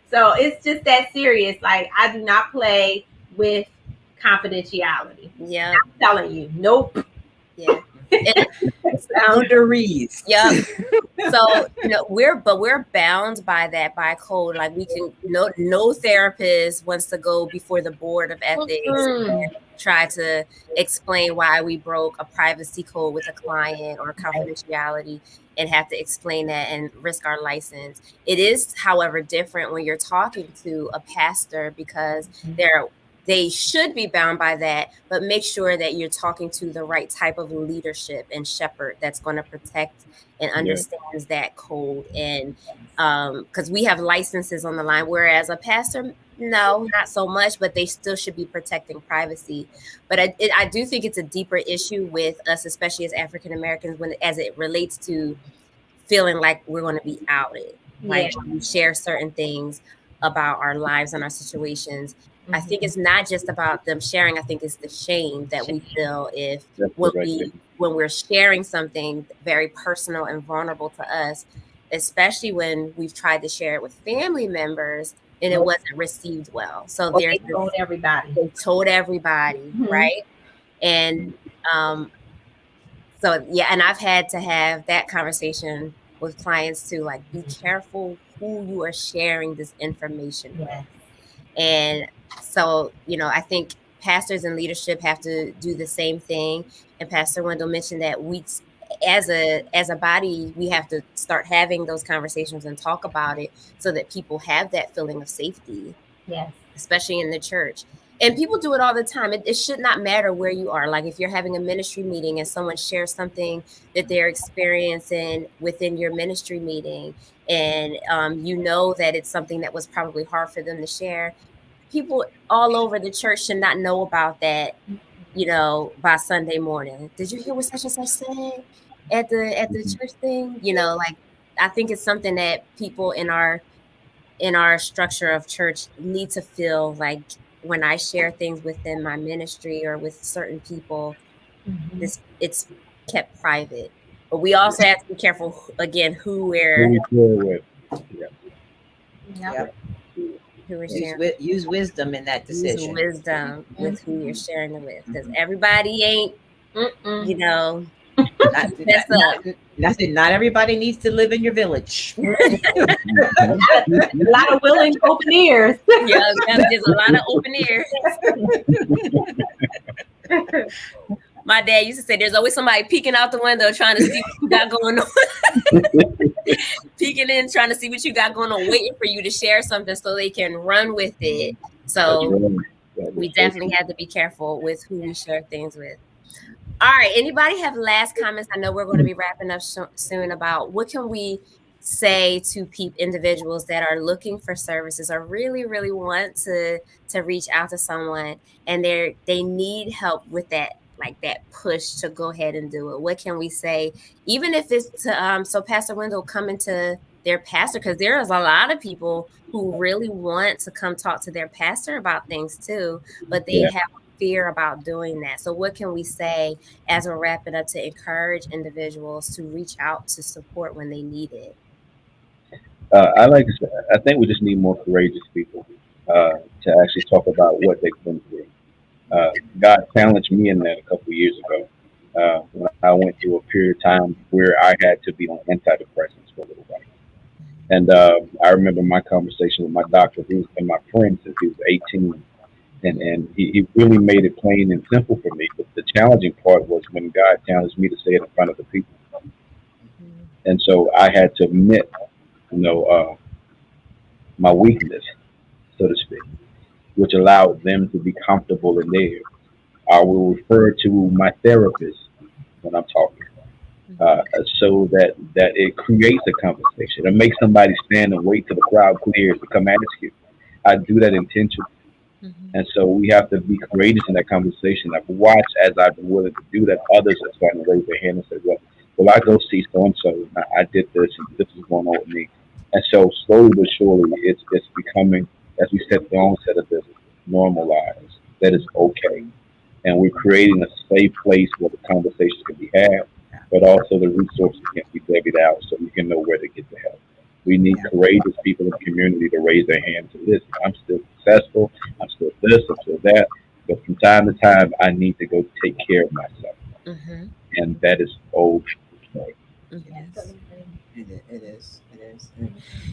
So it's just that serious. Like, I do not play with confidentiality. Yeah. I'm telling you, nope. Yeah. Boundaries. Yep. So, we're bound by that, by code. Like, we can, no therapist wants to go before the board of ethics and try to explain why we broke a privacy code with a client or confidentiality and have to explain that and risk our license. It is, however, different when you're talking to a pastor, because they should be bound by that, but make sure that you're talking to the right type of leadership and shepherd that's going to protect and understands that code. And because we have licenses on the line, whereas a pastor, no, not so much, but they still should be protecting privacy. But I do think it's a deeper issue with us, especially as African Americans, as it relates to feeling like we're going to be outed. Like, when we share certain things about our lives and our situations. I think it's not just about them sharing. I think it's the shame that we feel when we're sharing something very personal and vulnerable to us, especially when we've tried to share it with family members and it wasn't received well. So they told everybody. They told everybody, right? And so and I've had to have that conversation with clients too. Like, be careful who you are sharing this information with. And so, I think pastors and leadership have to do the same thing. And Pastor Wendell mentioned that we, as a body, we have to start having those conversations and talk about it so that people have that feeling of safety. Yes. Especially in the church. And people do it all the time. It should not matter where you are. Like, if you're having a ministry meeting and someone shares something that they're experiencing within your ministry meeting, and that it's something that was probably hard for them to share, people all over the church should not know about that, by Sunday morning. Did you hear what such and such said at the church thing? Like, I think it's something that people in our structure of church need to feel like, when I share things within my ministry or with certain people, it's kept private. But we also have to be careful, again, who we share with. Who we're sharing. Use wisdom in that decision. Use wisdom with who you're sharing it with, because everybody ain't, not everybody needs to live in your village. A lot of willing open ears. Yeah, there's a lot of open ears. My dad used to say there's always somebody peeking out the window trying to see what you got going on. Peeking in, trying to see what you got going on, waiting for you to share something so they can run with it. So we definitely have to be careful with who we share things with. All right. Anybody have last comments? I know we're going to be wrapping up soon about what can we say to individuals that are looking for services or really, really want to reach out to someone and they need help with that, like that push to go ahead and do it. What can we say? Even if it's to, so Pastor Wendell coming to their pastor, because there is a lot of people who really want to come talk to their pastor about things too, but they have fear about doing that. So what can we say as we're wrapping up to encourage individuals to reach out to support when they need it? I think we just need more courageous people to actually talk about what they've been through. God challenged me in that a couple of years ago when I went through a period of time where I had to be on antidepressants for a little while. And I remember my conversation with my doctor, who's been my friend since he was 18. And he really made it plain and simple for me. But the challenging part was when God challenged me to say it in front of the people. And so I had to admit, you know, my weakness, so to speak, which allowed them to be comfortable in theirs. I will refer to my therapist when I'm talking, uh, Mhm. so that it creates a conversation. It makes somebody stand and wait till the crowd clears to come ask you. I do that intentionally. Mhm. And so we have to be courageous in that conversation. I've watched as I've been willing to do that, others are starting to raise their hand and say, well, I go see so and so. I did this, and this is going on with me. And so slowly but surely, it's becoming, as we said at the onset of this, normalized. That is okay, and we're creating a safe place where the conversations can be had, but also the resources can be levied out so you can know where to get the help. We need Yeah. courageous people in the community to raise their hand to listen. I'm still successful. I'm still this. I'm still that. But from time to time, I need to go take care of myself, Mhm. and that is okay. Mhm. Absolutely. It is. It is.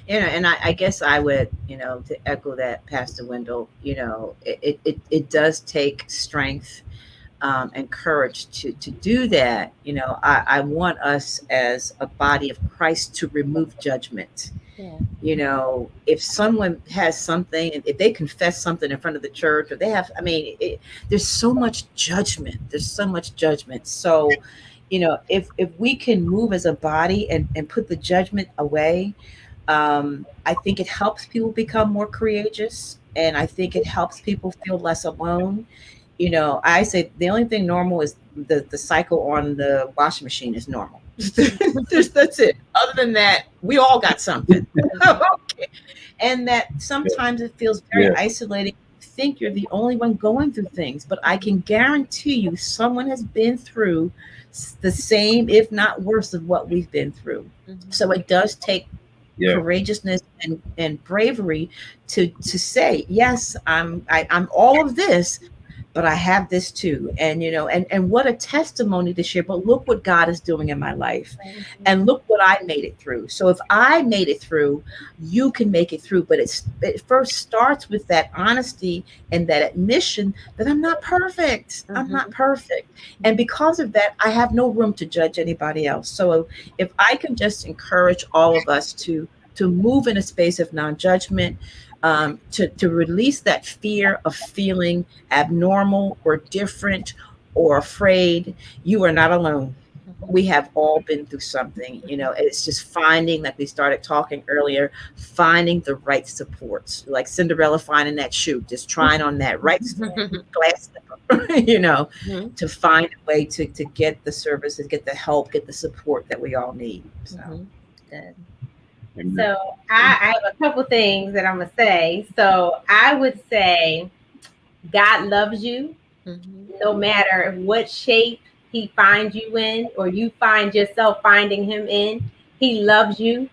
And I guess I would, to echo that, Pastor Wendell, it does take strength and courage to do that. I want us as a body of Christ to remove judgment. Yeah. If someone has something, if they confess something in front of the church, or they have, I mean, there's so much judgment. There's so much judgment. So, if we can move as a body and put the judgment away, I think it helps people become more courageous, and I think it helps people feel less alone. I say the only thing normal is the cycle on the washing machine is normal. That's it. Other than that, we all got something. Okay. And that Yeah, sometimes it feels very yeah, isolating. You think you're the only one going through things, but I can guarantee you someone has been through the same, if not worse, of what we've been through. Mhm. So it does take yeah, courageousness and bravery to say, yes, I'm all of this, but I have this too. And and what a testimony to share. But look what God is doing in my life. Mhm. And look what I made it through. So if I made it through, you can make it through. But it first starts with that honesty and that admission that I'm not perfect. I'm not Mhm. perfect. And because of that, I have no room to judge anybody else. So if I can just encourage all of us to move in a space of non-judgment, to release that fear of feeling abnormal or different or afraid, you are not alone. Mhm. We have all been through something. It's just finding, like we started talking earlier, finding the right supports, like Cinderella finding that shoe, just trying on that right glass slipper, Mhm. to find a way to get the services, get the help, get the support that we all need. So, Mhm. Good. amen. So I have a couple things that I'm gonna say. So I would say God loves you Mhm. no matter what shape he finds you in or you find yourself finding him in. He loves you.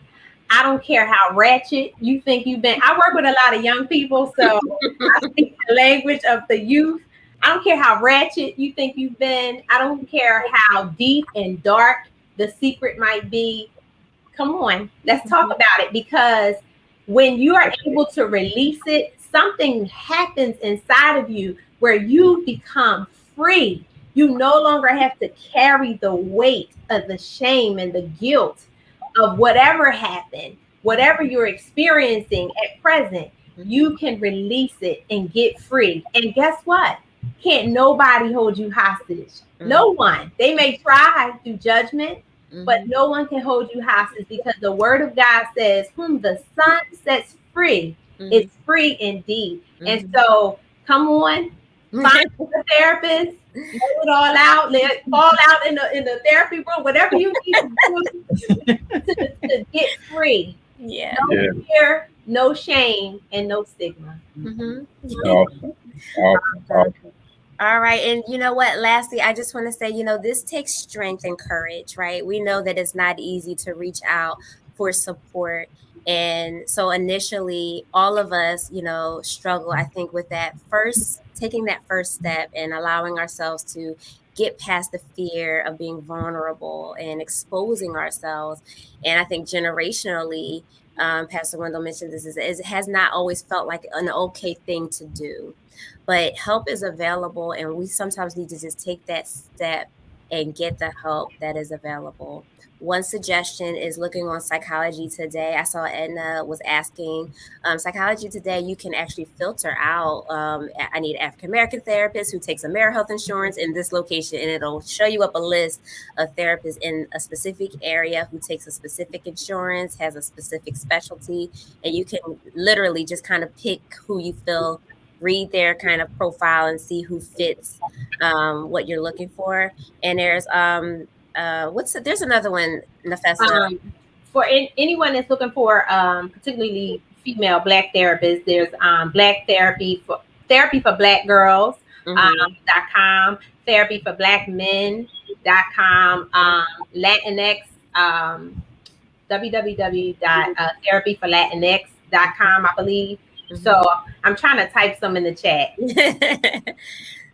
I don't care how ratchet you think you've been. I work with a lot of young people, so I speak the language of the youth. I don't care how ratchet you think you've been. I don't care how deep and dark the secret might be. Come on, let's talk Mhm. about it, because when you are absolutely. able to release it, something happens inside of you where you become free. You no longer have to carry the weight of the shame and the guilt of whatever happened, whatever you're experiencing at present. You can release it and get free. And guess what? Can't nobody hold you hostage. Mhm. No one. They may try through judgment, but Mhm. no one can hold you hostage, because the word of God says, whom the Son sets free is Mhm. free indeed. And Mhm. so, come on, find a therapist, lay it all out, let it fall out in the therapy room, whatever you need to do to get free. Yeah. No Yeah, fear, no shame, and no stigma. Mhm. awesome, awesome, awesome. All right. And you know what? Lastly, I just want to say, this takes strength and courage, right? We know that it's not easy to reach out for support. And so initially, all of us, struggle, I think, with taking that first step and allowing ourselves to get past the fear of being vulnerable and exposing ourselves. And I think generationally, Pastor Wendell mentioned this, it has not always felt like an okay thing to do, but help is available, and we sometimes need to just take that step and get the help that is available. One suggestion is looking on Psychology Today. I saw Edna was asking, Psychology Today, you can actually filter out, I need African American therapist who takes AmeriHealth insurance in this location, and it'll show you up a list of therapists in a specific area who takes a specific insurance, has a specific specialty, and you can literally just kind of pick who you feel, read their kind of profile and see who fits what you're looking for. And there's there's another one, Nafessa. For anyone that's looking for particularly female Black therapists, there's Black Therapy for Black Girls .com, Therapy for Black Men.com, Latinx www.therapyforlatinx.com, I believe. So I'm trying to type some in the chat.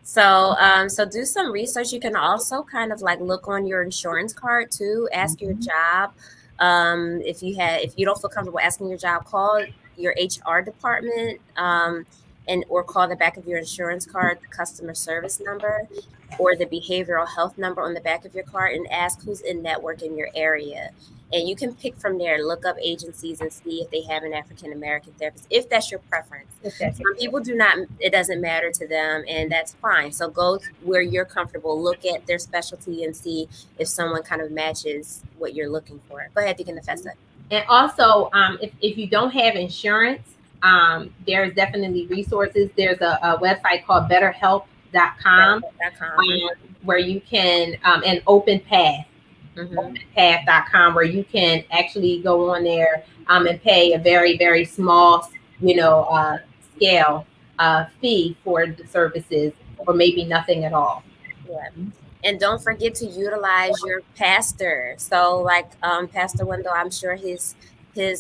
So do some research. You can also kind of like look on your insurance card too. Ask your job. If you don't feel comfortable asking your job, call your HR department or call the back of your insurance card, the customer service number or the behavioral health number on the back of your card, and ask who's in network in your area. And you can pick from there, look up agencies and see if they have an African American therapist, if that's your preference. Some people do not, it doesn't matter to them, and that's fine. So go where you're comfortable, look at their specialty and see if someone kind of matches what you're looking for. Go ahead, Deacon Nafessa. And also, if you don't have insurance, there's definitely resources. There's a website called BetterHelp.com where you can, and OpenPath. OpenPath.com, where you can actually go on there and pay a very, very small, scale fee for the services, or maybe nothing at all. Yeah. And don't forget to utilize your pastor. So like Pastor Wendell, I'm sure his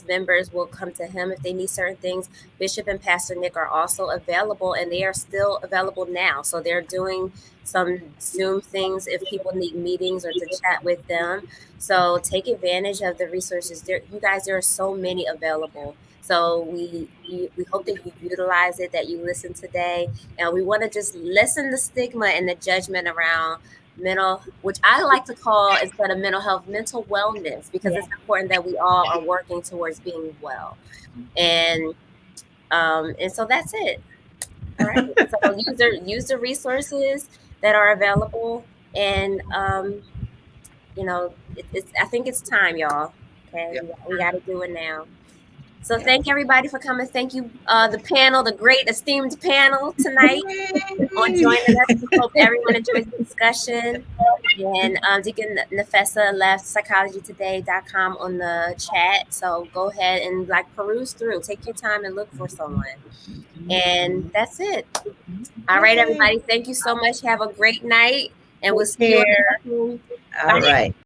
members will come to him if they need certain things. Bishop and Pastor Nick are also available, and they are still available now. So they're doing some Zoom things if people need meetings or to chat with them. So take advantage of the resources. There are so many available. So we hope that you utilize it, that you listen today. And we want to just lessen the stigma and the judgment around mental, which I like to call, instead of mental health, mental wellness, because it's important that we all are working towards being well. And so that's it. All right. So use the resources that are available, and I think it's time, y'all. Okay, we got to do it now. So thank everybody for coming. Thank you, the panel, the great esteemed panel tonight on joining us. We hope everyone enjoys the discussion. And Deacon Nafessa left psychologytoday.com on the chat. So go ahead and peruse through. Take your time and look for someone. And that's it. All right, everybody. Thank you so much. Have a great night. And we'll see you. All right.